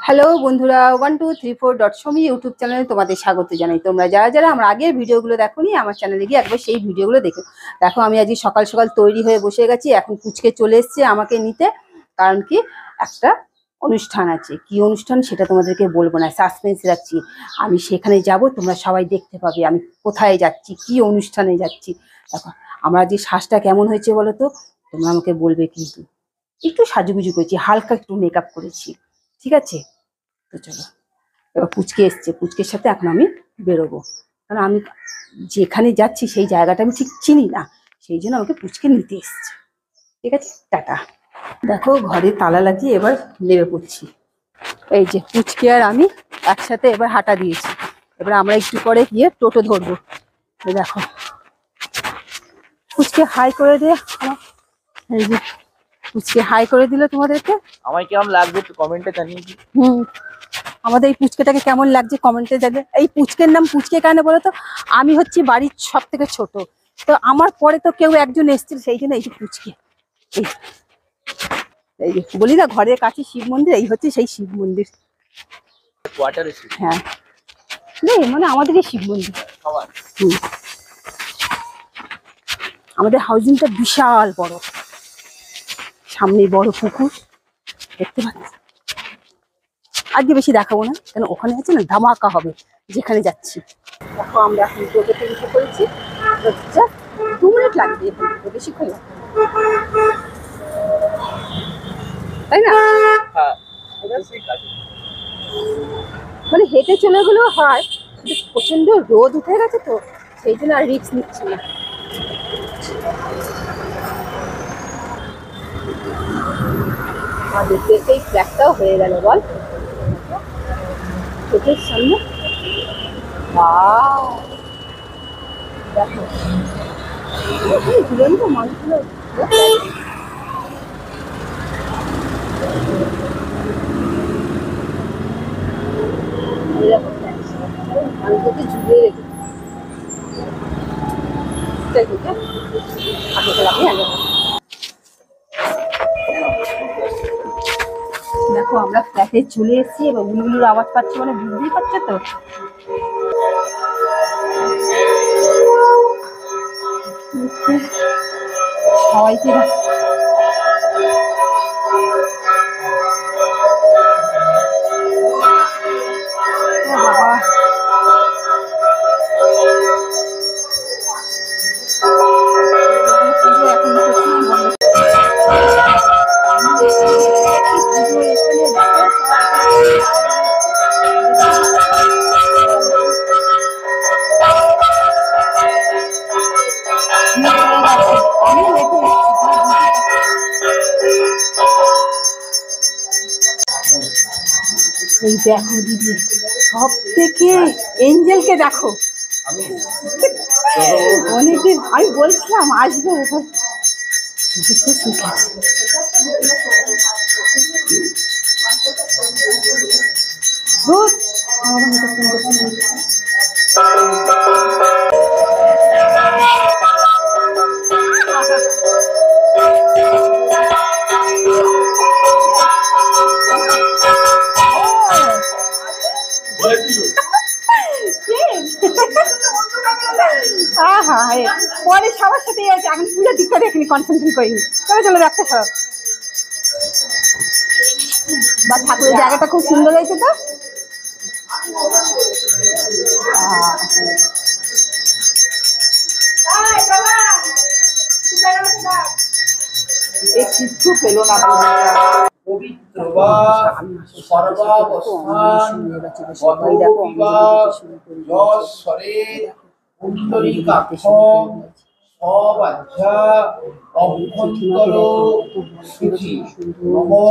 Hello বন্ধুরা, 1234.somi YouTube চ্যানেলে তোমাদের স্বাগত জানাই। তোমরা যারা যারা আমার আগের ভিডিওগুলো দেখোনি, আমার চ্যানেলে গিয়ে একবার সেই ভিডিওগুলো দেখো। আমি আজকে সকাল সকাল তৈরি হয়ে বসে গেছি। এখন পুচকে চলে এসছে আমাকে নিতে, কারণ কি একটা অনুষ্ঠান আছে। কি অনুষ্ঠান সেটা তোমাদেরকে বলবো না, সাসপেন্স রাখছি। আমি সেখানে যাব, তোমরা সবাই দেখতে পাবে আমি কোথায় যাচ্ছি, কি অনুষ্ঠানে যাচ্ছি। দেখো আমার যে শ্বাসটা কেমন হয়েছে বলো তো, তোমরা আমাকে বলবে। কিন্তু একটু সাজুগুজু করেছি, হালকা একটু মেকআপ করেছি, ঠিক আছে? তো চলো, এবার পুচকে এসছে, পুচকের সাথে এখন আমি বেরোবো। কারণ আমি যেখানে যাচ্ছি সেই জায়গাটা আমি ঠিক চিনি না, সেই জন্য আমাকে পুচকে নিতে এসছে। ঠিক আছে, টাটা। দেখো ঘরে তালা লাগিয়ে এবার নেমে পড়ছি। এই যে পুচকে আর আমি একসাথে এবার হাঁটা দিয়েছি। এবার আমরা একটু পরে গিয়ে টোটো ধরবো। দেখো পুচকে হাই করে দিয়ে আমার, এই যে পুচকে হাই করে দিল তোমাদেরকে। আমায় কেমন লাগবে একটু কমেন্টে জানিয়ে দিই। আমাদের এই পুচকেটাকে কেমন লাগছে কমেন্টে জানে। এই পুচকের নাম পুচকে কেন বলো তো, আমি হচ্ছি বাড়ির সব থেকে ছোট, তো আমার পরে তো কেউ একজন এসেছিল, সেই জন্য এই যে পুচকে। এই যে বলি না, ঘরের কাছে শিব মন্দির, এই হচ্ছে সেই শিব মন্দির। হ্যাঁ মানে আমাদের এই শিব মন্দির। আমাদের হাউজিংটা বিশাল বড়, সামনে বড় পুকুর দেখতে পাচ্ছি। আজকে বেশি দেখাবো না, কেন ওখানে আছে না ধামাকা হবে যেখানে যাচ্ছি। দেখো আমরা এখন টোটোতে উঠে পড়েছি, 2 মিনিট লাগবে, বেশিক্ষণ লাগবে, তাই না? মানে হেঁটে চলে গেলেও হয়, প্রচন্ড রোদ উঠে গেছে তো সেই জন্য আর রিস্ক নিচ্ছি না। আর দেখতে এই ফ্ল্যাটটাও হয়ে গেল বল চোখের সামনে। দেখো ঝুলন্ত মানুষগুলো, মানুষকে ঝুলিয়ে রেখেছে। দেখো আমরা ফ্ল্যাটে চলে এসেছি, এবার উলুগুলোর আওয়াজ পাচ্ছি, মানে বুঝতেই পারছো তো। সবাইকে এই দেখো দিদি, সব থেকে এঞ্জেলকে দেখো। অনেকদিন আমি বলছিলাম আসবে, পরে সবার সাথেই আছে, এখন পুজোর দিকটা দেখিনি, কনসেন্ট্রেট করিনি। চলো চলো দেখতে সব, বা ঠাকুরের জায়গাটা খুব সুন্দর হয়েছে তো। কিচ্ছু পেল না, পবিত্র বা সর্বাবস্থান সবাজ্ঞা অভ্যন্তর সুখী নমো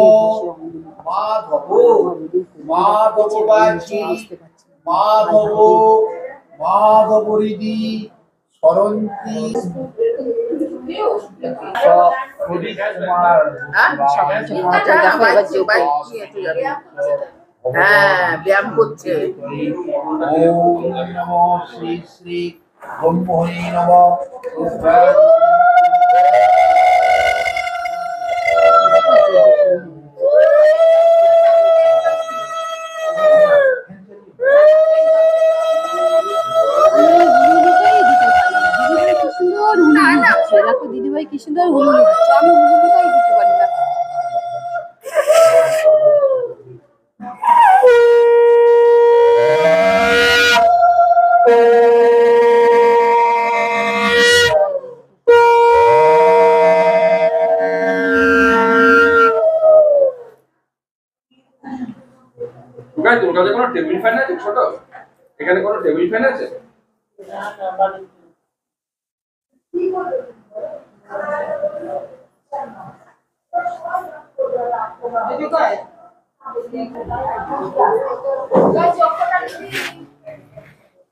মাধব মাধবাচি মাধব মাধবরিদি সরন্তি ব্যায়াম করছে। ওম নমো শ্রী শ্রী ব্রহ্মণি নমঃ। সুন্দর হুলুহুলু দিচ্ছ, আমি হুলুহুলুটাই দিতে পারি না। তোর কাছে কোনো টেবিল ফ্যান আছে ছোট? এখানে কোনো টেবিল ফ্যান আছে?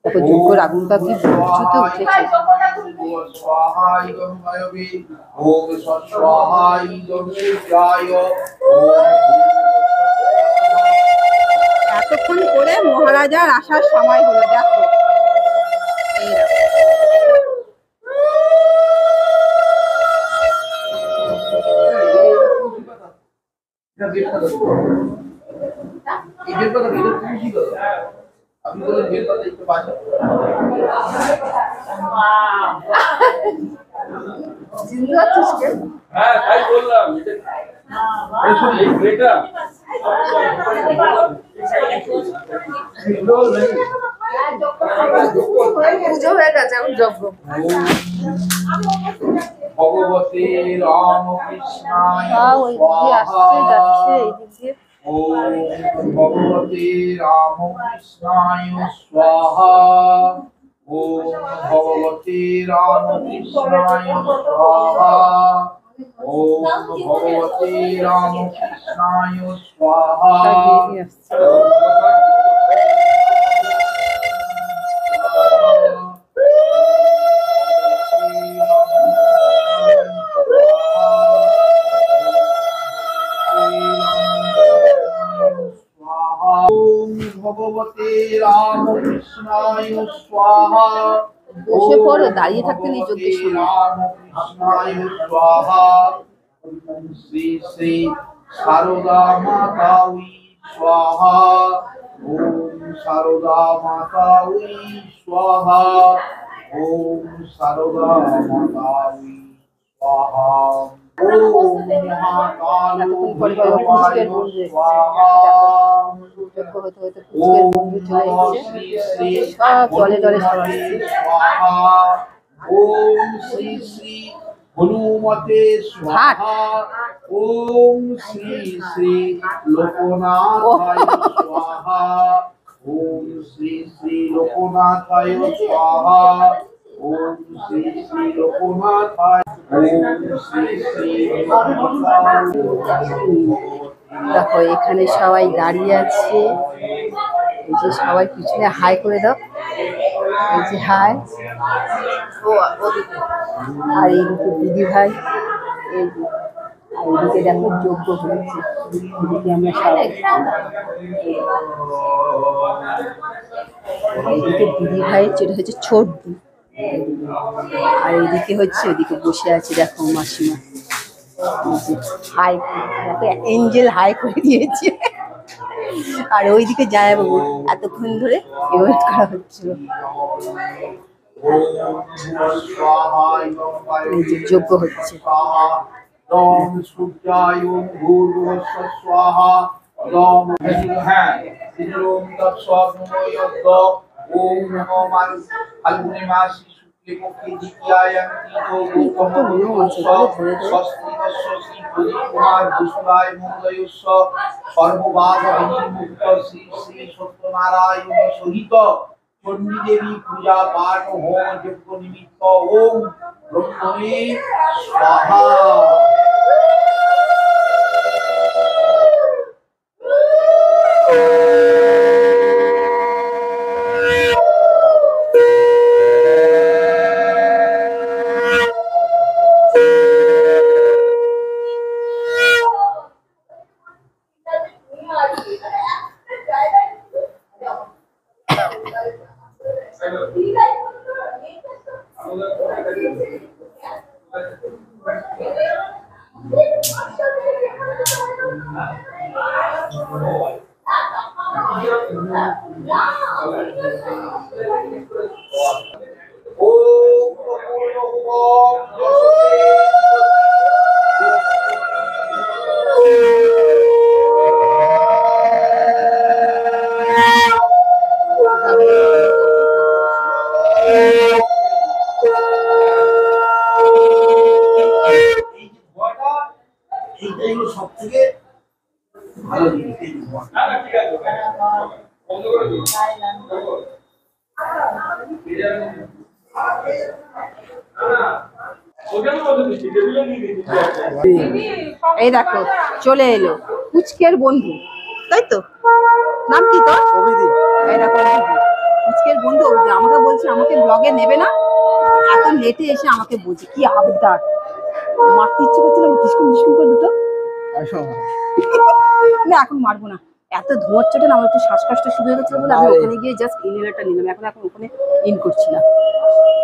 দেখো যজ্ঞর আগুনটা কি উঁচুতে উঠেছে। स्वाहा इदं वायवे ओम स्वाहा इदं सूर्याय এতক্ষণ করে মহারাজার আসার সময় হলো, দেখো এই দেখো। আপনি বলেন বের পাতা একটু পাশে জিন্দু আছিস কে? হ্যাঁ তাই বললাম এটা পুজো হয়ে গেছে, এখন যজ্ঞ। ভগবতে রামকৃষ্ণায় ওই দিকে আসছে যাচ্ছে, এই দিক দিয়ে। ওম ভগবতে রামকৃষ্ণায় স্বাহা ওম ভগবতে রামকৃষ্ণায় স্বাহা ওম ভগবতে রামকৃষ্ণায় স্বাহা বেরিয়ে আসছে। ভগবতে রামকৃষ্ণায় স্বাহা বসে পড়ো, দাঁড়িয়ে থাকতে নেই যজ্ঞের সময়। রামকৃষ্ণায় স্বাহা শ্রী শ্রী শারদা মাতা স্বাহা ওম শারদা মাতা স্বাহা ওম শারদা মাতা স্বাহা ওম মহাকালী স্বাহা যজ্ঞ হতে হতে পুচকের বন্ধু চলে এসেছে, সব দলে দলে সরাচ্ছে। ওম শ্রী শ্রী হনুমতে স্বাহা ওম শ্রী শ্রী লোকনাথায় স্বাহা ওম শ্রী শ্রী লোকনাথায় স্বাহা ওম শ্রী শ্রী লোকনাথায় ওম শ্রী শ্রী দেখো এখানে সবাই দাঁড়িয়ে আছে, এই যে সবাই পিছনে হাই করে দাও, এই যে হাই। আর এইদিকে দিদি ভাই, এই যে আর এইদিকে দেখো যজ্ঞ হয়েছে, এদিকে আমরা সবাই, এইদিকে দিদি ভাইয়ের যেটা হচ্ছে ছোট দি, আর এইদিকে হচ্ছে ওদিকে বসে আছে দেখো মাসিমা, হাই দেখো এঞ্জেল হাই করে দিয়েছে। আর ওইদিকে জামাইবাবু এতক্ষণ ধরে ওয়েট করা হচ্ছিল, এই যে যজ্ঞ হচ্ছে। ওম সূর্যায় ভূর্ভুবস্ব স্বাহা ওম হ্যাঁ ওম তৎসৎ ওম নমো ফাল্গুনে মাসি শুক্লে পক্ষে দ্বিতীয়ায়ান্তি স্বস্তি শ্রী প্রদীপ কুমার বসুরায় মঙ্গলস্য সর্ববাদ বিনির্মুক্ত শ্রী শ্রী সত্যনারায়ণ সহিত চণ্ডী দেবী পূজা পাঠ হোম যজ্ঞ নিমিত্ত ওম ব্রহ্মণে স্বাহা। ওম এই দেখো চলে এলো পুচকের বন্ধু, তাই তো? নাম কি তোর? এই দেখো পুচকের বন্ধু আমাকে বলছে আমাকে ব্লগে নেবে না, এত লেটে এসে আমাকে বলছে কি আবদার, মারতে ইচ্ছে করছিল ডিস্কুম ডিস্কুম করে দুটো। না এখন মারবো না, এত ধোঁয়ার চোটে না আমার একটু শ্বাসকষ্ট শুরু হয়ে গেছিল বলে আমি ওখানে গিয়ে জাস্ট ইনহেলারটা নিলাম, এখন ওখানে ইন করছি না,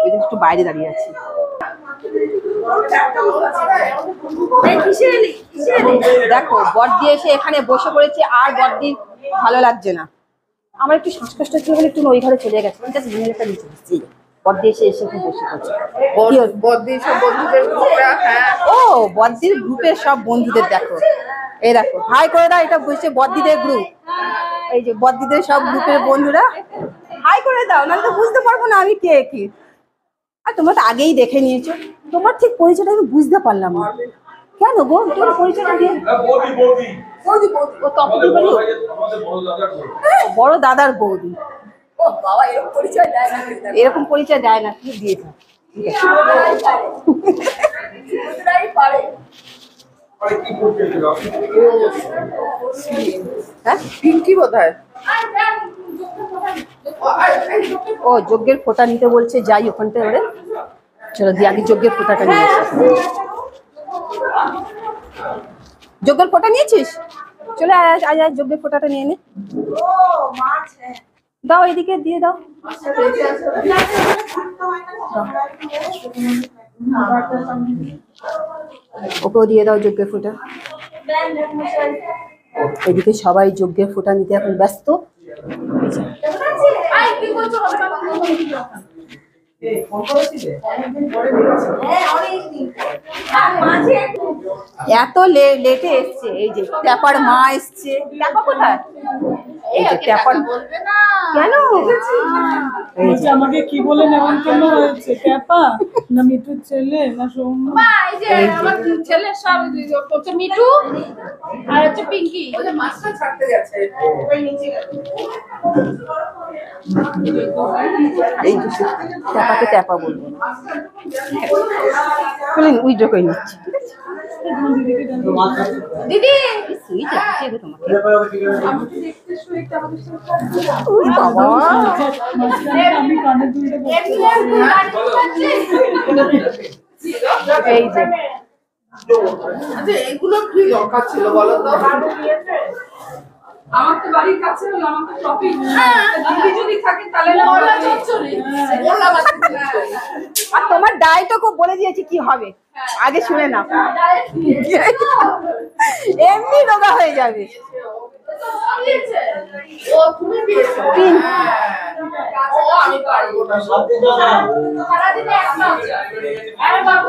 ওই জন্য একটু বাইরে দাঁড়িয়ে আছি। দেখো বড়দি এসে এখানে বসে পড়েছে আর বড়দির ভালো লাগছে না, আমার একটু শ্বাসকষ্ট ছিল বলে একটু ওই ঘরে চলে গেছে, জাস্ট ইনহেলারটা নিচে দিচ্ছি। বড়দি এসে এখানে বসে পড়ছে। বড়দির সব বন্ধুদের গ্রুপটা, হ্যাঁ ও বড়দির গ্রুপের সব বন্ধুদের দেখো, এই দেখো হাই করে দাও, এটা বলছে বড়দিদের গ্রুপ, এই যে বড়দিদের সব গ্রুপের বন্ধুরা হাই করে দাও, নাহলে তো বুঝতে পারবো না আমি কে কি। আর তোমরা তো আগেই দেখে নিয়েছো, তোমার ঠিক পরিচয়টা আমি বুঝতে পারলাম না কেন গো, তোমার পরিচয়টা দিয়ে ও তপদি বলি বড় দাদার বৌদি। ও বাবা এরকম পরিচয় দেয় না, এরকম পরিচয় দেয় না, তুমি দিয়েছো হ্যাঁ পিঙ্কি বোধহয়। ও যজ্ঞের ফোঁটা নিতে বলছে, যাই ওখানটা ওরে, চলো দিয়ে আগে যজ্ঞের ফোঁটাটা নিয়ে আসি। যজ্ঞের ফোঁটা নিয়েছিস? চলে আয় আয় আয় যজ্ঞের ফোঁটাটা নিয়ে নে, দাও এদিকে দিয়ে দাও, ওকেও দিয়ে দাও যজ্ঞের ফোঁটা। এদিকে সবাই যজ্ঞের ফোঁটা নিতে এখন ব্যস্ত। এত লেটে এসছে, এই যে ট্যাপার মা এসছে, ট্যাপা কোথায়? এই যে ট্যাপার কেন আমাকে কি বলে নেমন্তন্ন হয়েছে? ট্যাপা না মিঠুর ছেলে না সৌম্য? এই যে আমার ছেলে সব হচ্ছে মিঠু আর হচ্ছে পিঙ্কি। ওই যে মাছটা ছাড়তে গেছে ওই নিচে এই যে ট্যাপাকে ট্যাপা বলবো, চলেন উইড্রো করে নিচ্ছি। দিদি সুইট লাগছে গো তোমাকে, ওই বাবা মাঝখানে আমি কানে দুলতে বসে এই যে আচ্ছা এগুলো কি দরকার ছিল বলো তো? আমার তো বাড়ির কাছে হলো, আমার তো শপিং, দিদি যদি থাকে তাহলে মোলা চচ্চড়ি মোলা বাচ্চা। আর তোমার ডায়েটও খুব বলে দিয়েছি কি হবে, আগে শুনে নাও, এমনি রোগা হয়ে যাবে। ও তুমি পেয়েছো? ও আমি পারবো না সারাদিনে একটা আরে বাবু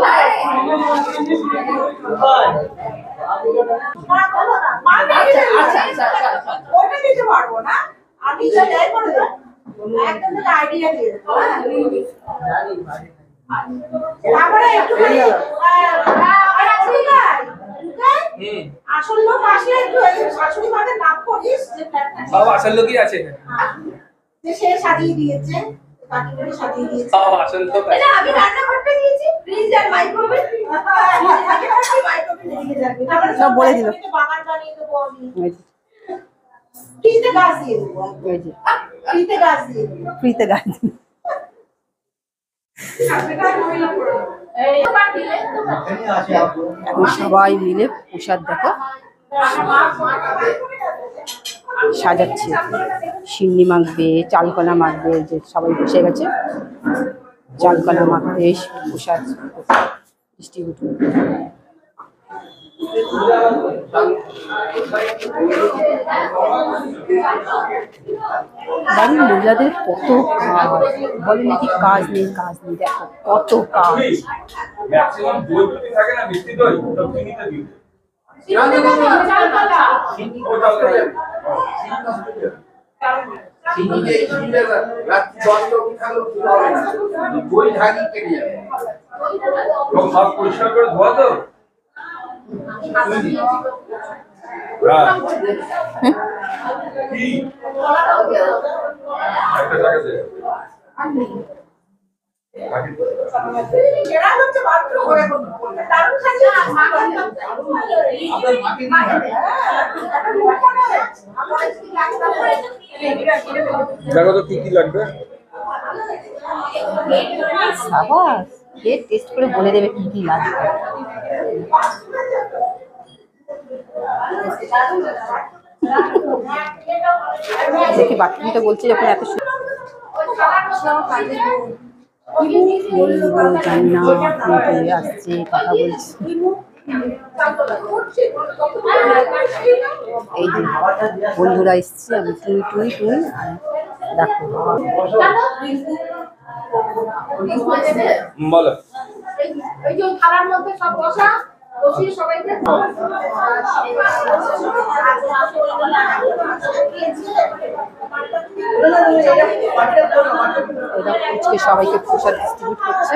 আচ্ছা আচ্ছা আচ্ছা ওটা দিতে পারবো না, আমি যা যাই করে দেব একদম একটা আইডিয়া দিয়ে দেব। তারপরে একটু আসল লোক আসলে একটু শাশুড়ি মাদের নাম করিস যে বাবা আসল লোকই আছে যে সে সাজিয়ে দিয়েছে, তাকে করে সাজিয়ে দিয়েছে। বাবা আসল লোক আছে। এটা আমি রান্না করতে দিয়েছি, ফ্রিজ আর মাইক্রোওয়েভ আগে থেকে মাইক্রোওয়েভ নিয়ে যাবে। তারপরে সব বলে দিল। বাগান বানিয়ে দেবো আমি, এই যে, ফ্রিজে গাছ দিয়ে দেবো, এই যে ফ্রিজে গাছ দিয়ে দেবো। ফ্রিতে গাছ এখন সবাই মিলে প্রসাদ দেখো সাজাচ্ছে, সিন্নি মাখবে, চালকলা মাখবে, যে সবাই বসে গেছে চালকলা মাখবে, প্রসাদ ডিস্ট্রিবিউট করবে। বাড়ির মহিলাদের কত কাজ, বলে নাকি কাজ নেই কাজ নেই, দেখো কত কাজ। ম্যাক্সিমাম দই যদি থাকে না মিষ্টি দই সব চিনিতে দিই সব পরিষ্কার করে ধোয়া তো একটা টাকা দে এরা হচ্ছে মাত্র করে দারুণ খাচ্ছে দেখো তো কি কি লাগবে। সাবাস, খেয়ে টেস্ট করে বলে দেবে কি কি লাগবে। দেখি বাথরুমটা বলছে যখন এত জানি না আসছে কথা বলছি। এই যে বন্ধুরা এসছে, আমি টুই টুই টুই দেখো বলো এই যে থালার মধ্যে সব বসা বসিয়ে সবাইকে এটা ফুচকে সবাইকে প্রসাদ ডিস্ট্রিবিউট করছে।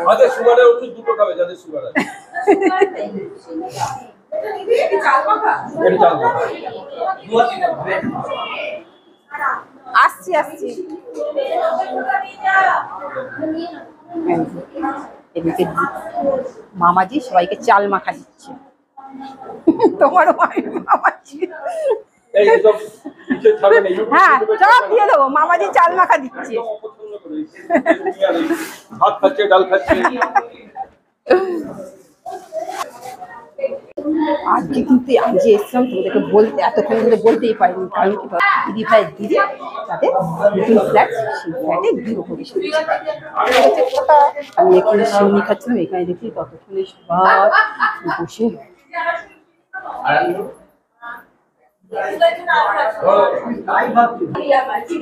আমাদের সুগারের ওষুধ দুটো খাবে যাদের সুগার আছে। এটা চাল দাও। আসছি আসছি। এদিকে মামাজি সবাইকে চাল মাখা দিচ্ছে। তোমারও মামাজি, এই সব কিছু ছাড়বে না। হ্যাঁ সব দিয়ে দেবো। মামাজি চাল মাখা দিচ্ছে। ভাত খাচ্ছে, ডাল খাচ্ছে। আজকে কিন্তু আমি যে এসছিলাম তোমাদেরকে বলতে এতক্ষণ ধরে বলতেই পারিনি, কারণ কি দিদি ভাই দিদি তাদের নতুন ফ্ল্যাট, সেই ফ্ল্যাটে গৃহ প্রবেশ করেছে। আমি এখানে সিউনি খাচ্ছিলাম, এখানে দেখি ততক্ষণে সবাই বসে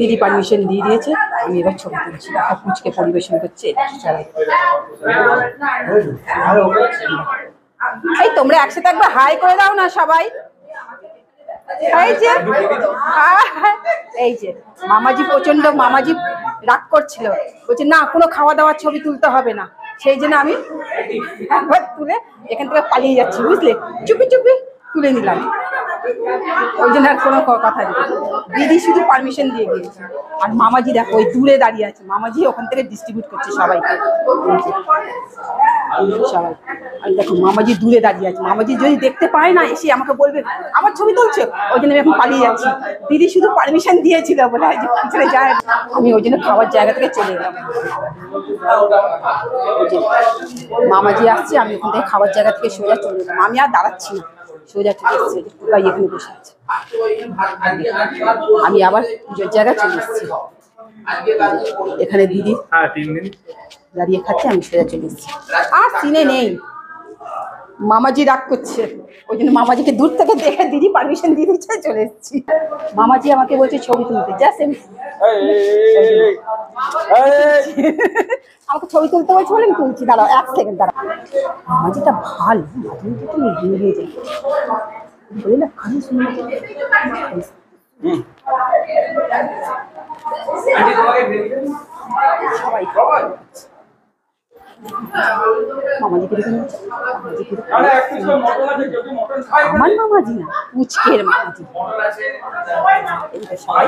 দিদি পারমিশন দিয়ে দিয়েছে। আমি এবার ছবি তুলছি, পুচকে পরিবেশন করছে। এই তোমরা একসাথে একবার হাই করে দাও না সবাই। এই যে এই যে মামাজি প্রচন্ড মামাজি রাগ করছিল, বলছে না কোনো খাওয়া দাওয়ার ছবি তুলতে হবে না। সেই জন্য আমি একবার তুলে এখান থেকে পালিয়ে যাচ্ছি, বুঝলে, চুপি চুপি তুলে নিলাম। ওই জন্য আর কোনো কথা নেই, দিদি শুধু পারমিশন দিয়ে দিয়েছে। আর মামাজি দেখো ওই দূরে দাঁড়িয়ে আছে, মামাজি ওখান থেকে ডিস্ট্রিবিউট করছে সবাইকে, সবাই। আর দেখো মামাজি দূরে দাঁড়িয়ে আছে, মামাজি যদি দেখতে পায় না এসে আমাকে বলবে আমার ছবি তুলছে, ওই জন্য আমি এখন পালিয়ে যাচ্ছি। দিদি শুধু পারমিশন দিয়েছিল বলে যে পিছনে যায়, আমি ওই জন্য খাওয়ার জায়গা থেকে চলে এলাম। মামাজি আসছে, আমি ওখান থেকে খাওয়ার জায়গা থেকে সোজা চলে এলাম। আমি আর দাঁড়াচ্ছি না, সোজা চলে এসেছি, টুকাই এখানে বসে আছে। আমি আবার পুজোর জায়গায় চলে এসেছি। এখানে দিদি দাঁড়িয়ে খাচ্ছে, আমি সোজা চলে এসেছি। আর সিনে নেই, মামাজি রাগ করছে, ওই জন্য মামাজিকে দূর থেকে দেখে দিদি পারমিশন দিয়ে দিচ্ছে, চলে এসেছি। মামাজি আমাকে বলছে ছবি তুলতে, জাস্ট আমাকে ছবি তুলতে বলছে বলে আমি তুলছি। দাঁড়াও 1 সেকেন্ড দাঁড়াও। মামাজিটা ভালো, মাঝে হয়ে যায় বলি না, খালি শুনে সবাই মামাজি কিরকম, আমার মামাজি না, পুচকের মামাজি। সবাই